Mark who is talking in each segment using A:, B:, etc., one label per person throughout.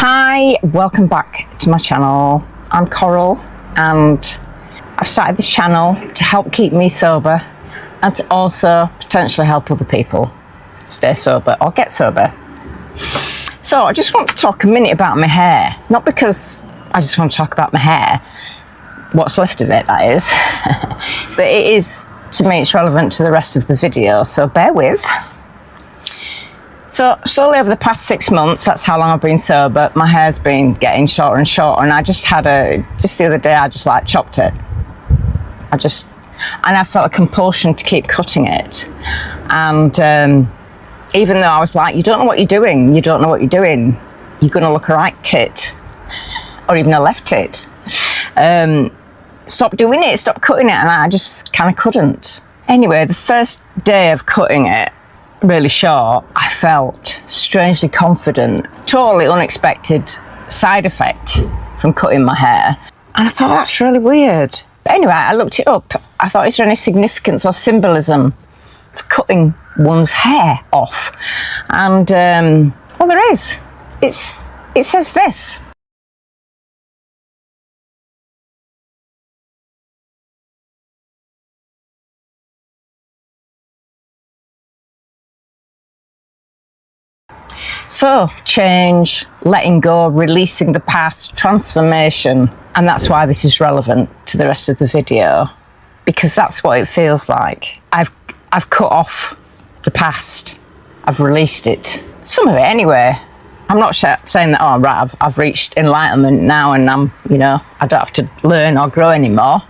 A: Hi, welcome back to my channel. I'm Coral and I've started this channel to help keep me sober and to also potentially help other people stay sober or get sober. So I just want to talk a minute about my hair, not because I just want to talk about my hair, what's left of it that is, but it is, to me it's relevant to the rest of the video, so bear with. So slowly over the past 6 months, that's how long I've been sober, my hair's been getting shorter and shorter, and I just the other day I just like chopped it. And I felt a compulsion to keep cutting it. And even though I was like, you don't know what you're doing, you're gonna look a right tit, or even a left tit. Stop doing it, stop cutting it, and I just kind of couldn't. Anyway, the first day of cutting it, really short, I felt strangely confident, totally unexpected side effect from cutting my hair. And I thought, that's really weird. But anyway, I looked it up. I thought, is there any significance or symbolism for cutting one's hair off? And, well, there is. It says this. So, change, letting go, releasing the past, transformation. And that's why this is relevant to the rest of the video, because that's what it feels like. I've cut off the past. I've released it. Some of it anyway. I'm not saying that, oh, right, I've reached enlightenment now and I don't have to learn or grow anymore.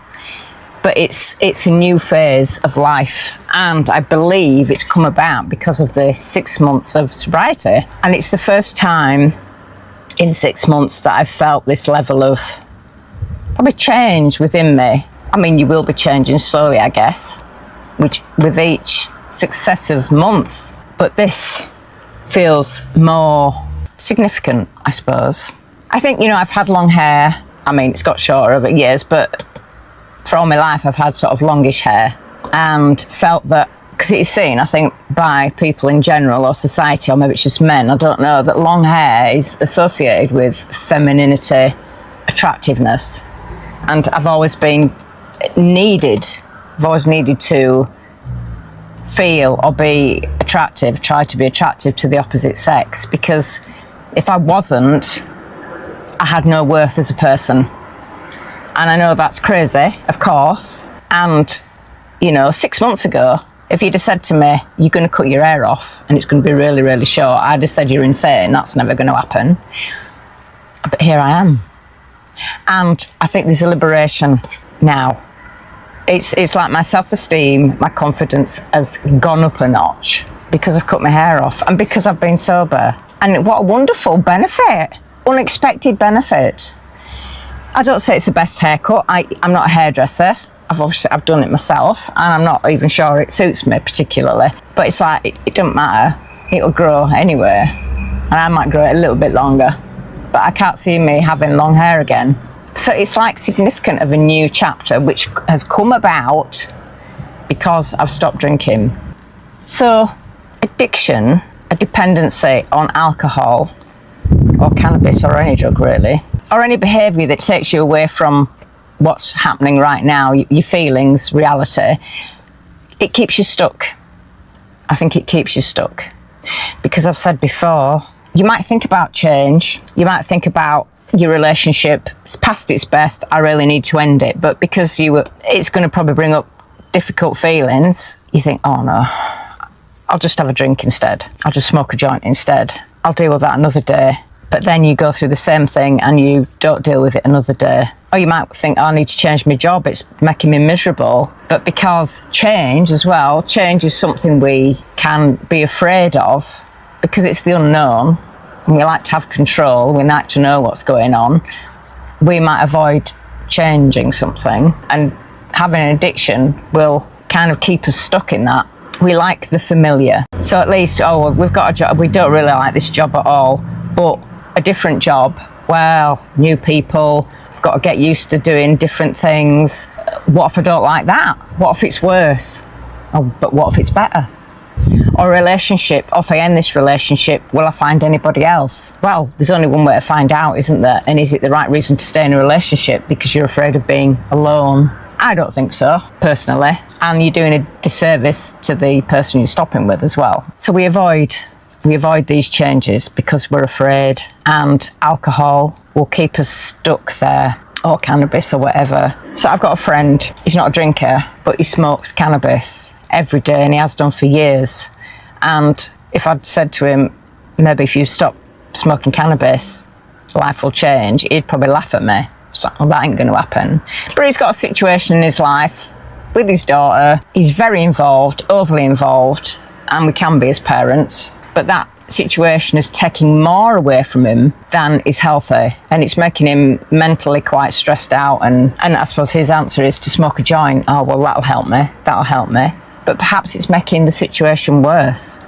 A: But it's a new phase of life, and I believe it's come about because of the 6 months of sobriety. And it's the first time in 6 months that I've felt this level of probably change within me. I mean, you will be changing slowly, I guess, with each successive month. But this feels more significant, I suppose. I think, I've had long hair. I mean, it's got shorter over years, but for all my life I've had sort of longish hair, and felt that, because it is seen, I think, by people in general or society, or maybe it's just men, I don't know, that long hair is associated with femininity, attractiveness. And I've always needed to feel or be attractive, try to be attractive to the opposite sex, because if I wasn't, I had no worth as a person. And I know that's crazy, of course. And, 6 months ago, if you'd have said to me, you're going to cut your hair off and it's going to be really, really short, I'd have said you're insane. That's never going to happen. But here I am. And I think there's a liberation now. It's like my self-esteem, my confidence has gone up a notch because I've cut my hair off and because I've been sober. And what a wonderful benefit, unexpected benefit. I don't say it's the best haircut. I'm not a hairdresser. I've done it myself, and I'm not even sure it suits me particularly. But it's like, it doesn't matter. It'll grow anyway. And I might grow it a little bit longer. But I can't see me having long hair again. So it's like significant of a new chapter, which has come about because I've stopped drinking. So addiction, a dependency on alcohol, or cannabis, or any drug really, or any behaviour that takes you away from what's happening right now, your feelings, reality, it keeps you stuck. I think it keeps you stuck. Because I've said before, you might think about change, you might think about your relationship, it's past its best, I really need to end it, but because it's going to probably bring up difficult feelings, you think, oh no, I'll just have a drink instead, I'll just smoke a joint instead, I'll deal with that another day. But then you go through the same thing and you don't deal with it another day. Or you might think, oh, I need to change my job, it's making me miserable. But because change is something we can be afraid of, because it's the unknown, and we like to have control, we like to know what's going on, we might avoid changing something. And having an addiction will kind of keep us stuck in that. We like the familiar. So at least, we've got a job, we don't really like this job at all, but a different job, well, new people, I've got to get used to doing different things. What if I don't like that? What if it's worse? Oh, but what if it's better? Or a relationship, or if I end this relationship, will I find anybody else? Well, there's only one way to find out, isn't there? And is it the right reason to stay in a relationship because you're afraid of being alone? I don't think so, personally. And you're doing a disservice to the person you're stopping with as well. So we avoid these changes because we're afraid, and alcohol will keep us stuck there, or cannabis or whatever. So I've got a friend, he's not a drinker, but he smokes cannabis every day, and he has done for years. And if I'd said to him, maybe if you stop smoking cannabis, life will change, he'd probably laugh at me. So, well, that ain't going to happen. But he's got a situation in his life with his daughter. He's very involved, overly involved, and we can be as parents. But that situation is taking more away from him than is healthy, and it's making him mentally quite stressed out. And I suppose his answer is to smoke a joint. Oh, well, that'll help me. But perhaps it's making the situation worse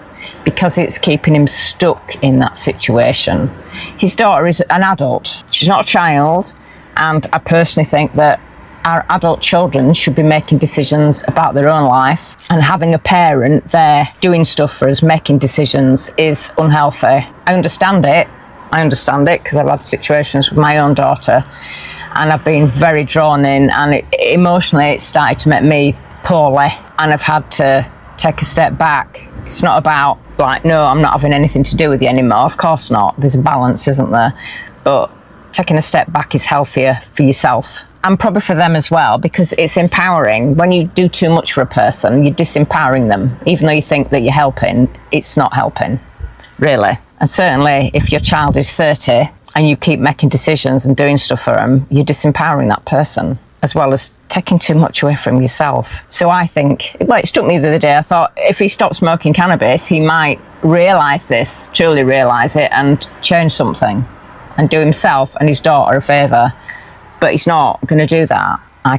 A: because it's keeping him stuck in that situation. His daughter is an adult. She's not a child. And I personally think that our adult children should be making decisions about their own life, and having a parent there doing stuff for us, making decisions, is unhealthy. I understand it because I've had situations with my own daughter, and I've been very drawn in, and emotionally it started to make me poorly, and I've had to take a step back. It's not about like, no, I'm not having anything to do with you anymore. Of course not. There's a balance, isn't there? But taking a step back is healthier for yourself, and probably for them as well, because it's empowering. When you do too much for a person, you're disempowering them. Even though you think that you're helping, it's not helping, really. And certainly if your child is 30 and you keep making decisions and doing stuff for them, you're disempowering that person, as well as taking too much away from yourself. So I think, well, it struck me the other day, I thought if he stopped smoking cannabis, he might realise this, truly realise it, and change something and do himself and his daughter a favour. But he's not going to do that. I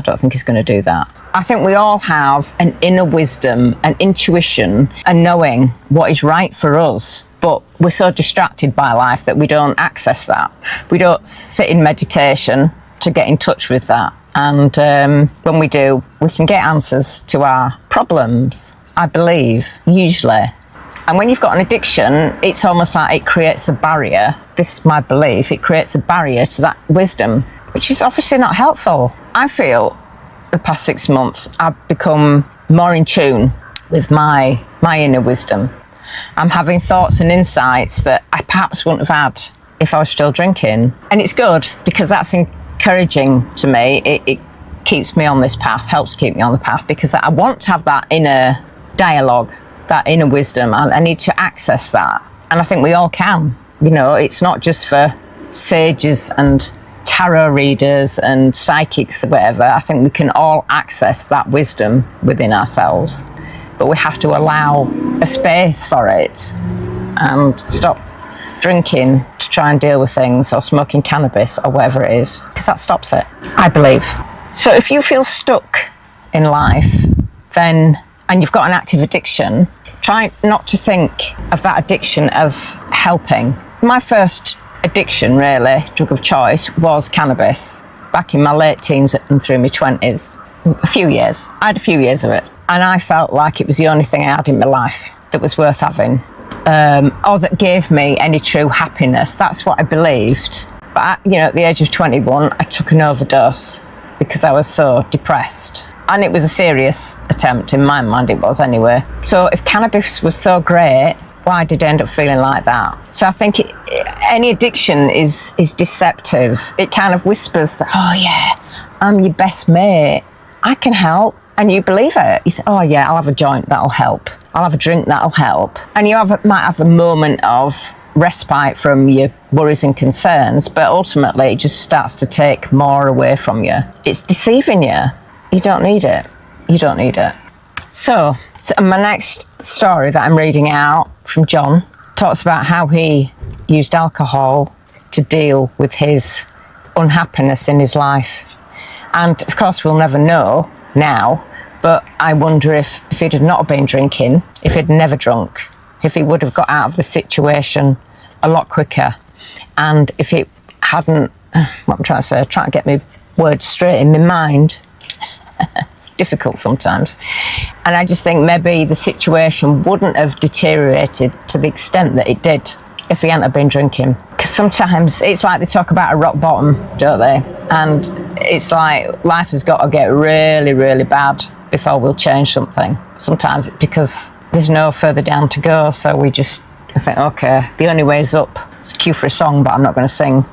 A: don't think he's going to do that. I think we all have an inner wisdom, an intuition, and knowing what is right for us. But we're so distracted by life that we don't access that. We don't sit in meditation to get in touch with that. And when we do, we can get answers to our problems, I believe, usually. And when you've got an addiction, it's almost like it creates a barrier. This is my belief. It creates a barrier to that wisdom, which is obviously not helpful. I feel the past 6 months I've become more in tune with my inner wisdom. I'm having thoughts and insights that I perhaps wouldn't have had if I was still drinking. And it's good because that's encouraging to me. It keeps me on this path, helps keep me on the path, because I want to have that inner dialogue, that inner wisdom. I need to access that. And I think we all can. It's not just for sages and tarot readers and psychics or whatever. I think we can all access that wisdom within ourselves. But we have to allow a space for it and stop drinking to try and deal with things, or smoking cannabis or whatever it is, because that stops it, I believe. So if you feel stuck in life, and you've got an active addiction, try not to think of that addiction as helping. My first addiction, really, drug of choice, was cannabis back in my late teens and through my 20s. A few years. I had a few years of it. And I felt like it was the only thing I had in my life that was worth having, or that gave me any true happiness. That's what I believed. But at the age of 21, I took an overdose because I was so depressed. And it was a serious attempt, in my mind it was anyway. So if cannabis was so great, why did I end up feeling like that? So I think any addiction is deceptive. It kind of whispers that, oh yeah, I'm your best mate, I can help. And you believe it. You think, oh yeah, I'll have a joint, that'll help. I'll have a drink, that'll help. And you might have a moment of respite from your worries and concerns, but ultimately it just starts to take more away from you. It's deceiving you. You don't need it. You don't need it. So my next story that I'm reading out from John talks about how he used alcohol to deal with his unhappiness in his life. And of course we'll never know now, but I wonder if he'd have not been drinking, if he'd never drunk, if he would have got out of the situation a lot quicker, and if it hadn't, what I'm trying to say, trying to get my words straight in my mind, It's difficult sometimes. And I just think maybe the situation wouldn't have deteriorated to the extent that it did if he hadn't have been drinking. Because sometimes it's like they talk about a rock bottom, don't they? And it's like life has got to get really, really bad before we'll change something. Sometimes it's because there's no further down to go, so we just think, okay, the only way's up. It's cue for a song, but I'm not going to sing.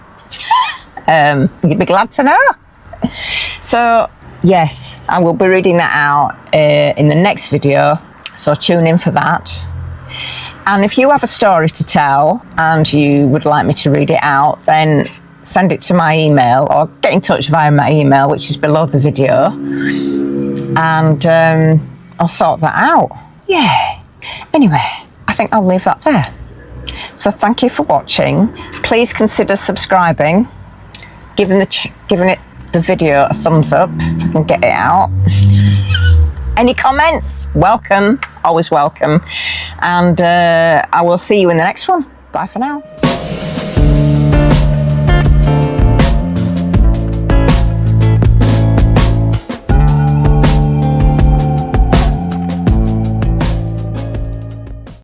A: You'd be glad to know. So, yes, I will be reading that out in the next video, so tune in for that. And if you have a story to tell and you would like me to read it out, then send it to my email or get in touch via my email, which is below the video, and I'll sort that out. Yeah. Anyway, I think I'll leave that there. So thank you for watching. Please consider subscribing, giving the video a thumbs up if I can get it out. Any comments? Welcome, always welcome. And I will see you in the next one. Bye for now.